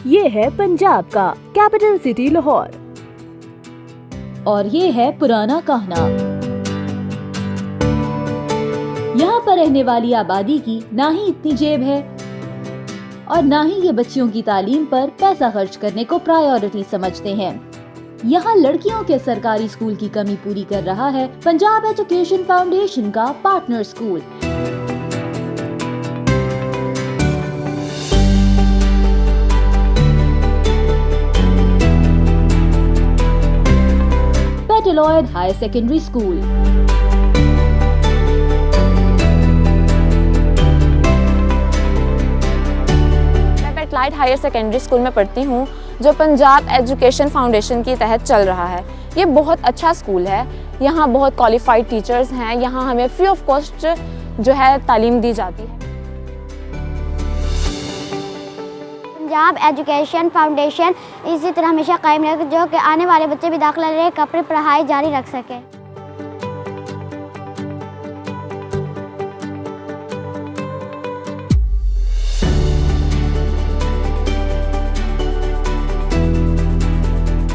ये है पंजाब का कैपिटल सिटी लाहौर और ये है पुराना कहना। यहाँ पर रहने वाली आबादी की ना ही इतनी जेब है और ना ही ये बच्चियों की तालीम पर पैसा खर्च करने को प्रायोरिटी समझते हैं। यहाँ लड़कियों के सरकारी स्कूल की कमी पूरी कर रहा है पंजाब एजुकेशन फाउंडेशन का पार्टनर स्कूल। पेटलॉयड हायर सेकेंडरी स्कूल। पेटलॉयड हायर सेकेंडरी स्कूल में पढ़ती हूँ, जो पंजाब एजुकेशन फाउंडेशन के तहत चल रहा है। ये बहुत अच्छा स्कूल है। यहाँ बहुत क्वालिफाइड टीचर्स हैं। यहाँ हमें फ्री ऑफ कॉस्ट जो है तालीम दी जाती है। पंजाब एजुकेशन फाउंडेशन इसी तरह हमेशा कायम रहे, जो कि आने वाले बच्चे भी दाखिला ले अपनी पढ़ाई जारी रख सकें।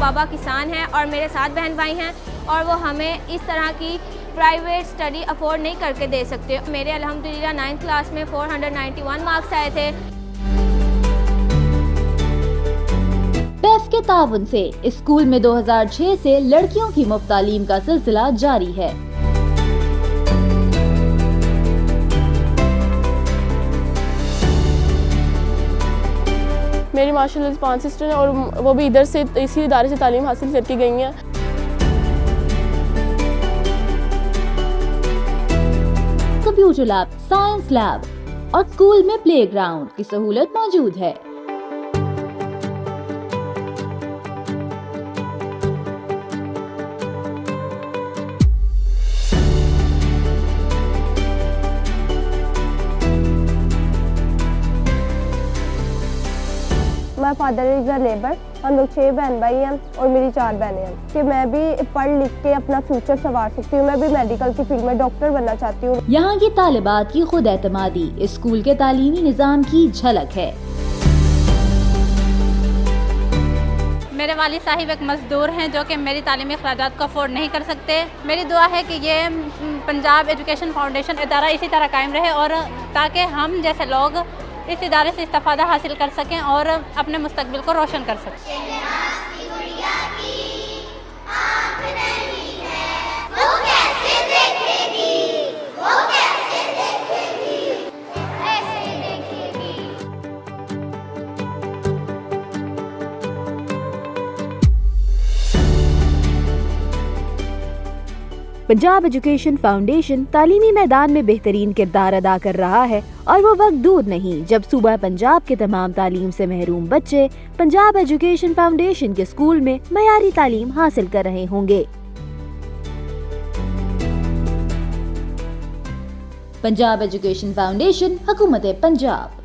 पापा किसान हैं और मेरे 7 बहन भाई हैं और वो हमें इस तरह की प्राइवेट स्टडी अफोर्ड नहीं करके दे सकते। मेरे अल्हम्दुलिल्लाह 9th क्लास में 491 मार्क्स आए थे। पैफ के ताउन से इस स्कूल में 2006 से लड़कियों की मुफ्त तालीम का सिलसिला जारी है। मेरी माशाल्लाह 5 सिस्टर हैं और वो भी इधर से इसी इदारे से तालीम हासिल करके गई हैं। कंप्यूटर लैब, साइंस लैब और स्कूल में प्लेग्राउंड की सहूलत मौजूद है। My father is a labour. हम लोग 6 बहन भाई हैं और मेरी 4 बहनें हैं कि मैं भी पढ़ लिख के अपना फ्यूचर संवार सकती हूँ। मैं भी मेडिकल की फील्ड में डॉक्टर बनना चाहती हूँ। यहाँ की तालिबात की खुद एतमादी इस स्कूल के तालीमी निज़ाम की झलक है। मेरे वालिद साहिब एक मजदूर हैं जो कि मेरी तालीमी अखराजात को अफोर्ड नहीं कर सकते। मेरी दुआ है कि ये पंजाब एजुकेशन फाउंडेशन इदारा इसी तरह कायम रहे और ताकि हम जैसे लोग इस इदारे से इस्तेफादा हासिल कर सकें और अपने मुस्तकबिल को रोशन कर सकें। पंजाब एजुकेशन फाउंडेशन तालीमी मैदान में बेहतरीन किरदार अदा कर रहा है और वो वक्त दूर नहीं जब सूबा पंजाब के तमाम तालीम से महरूम बच्चे पंजाब एजुकेशन फाउंडेशन के स्कूल में मयारी तालीम हासिल कर रहे होंगे। पंजाब एजुकेशन फाउंडेशन, हुकूमत पंजाब।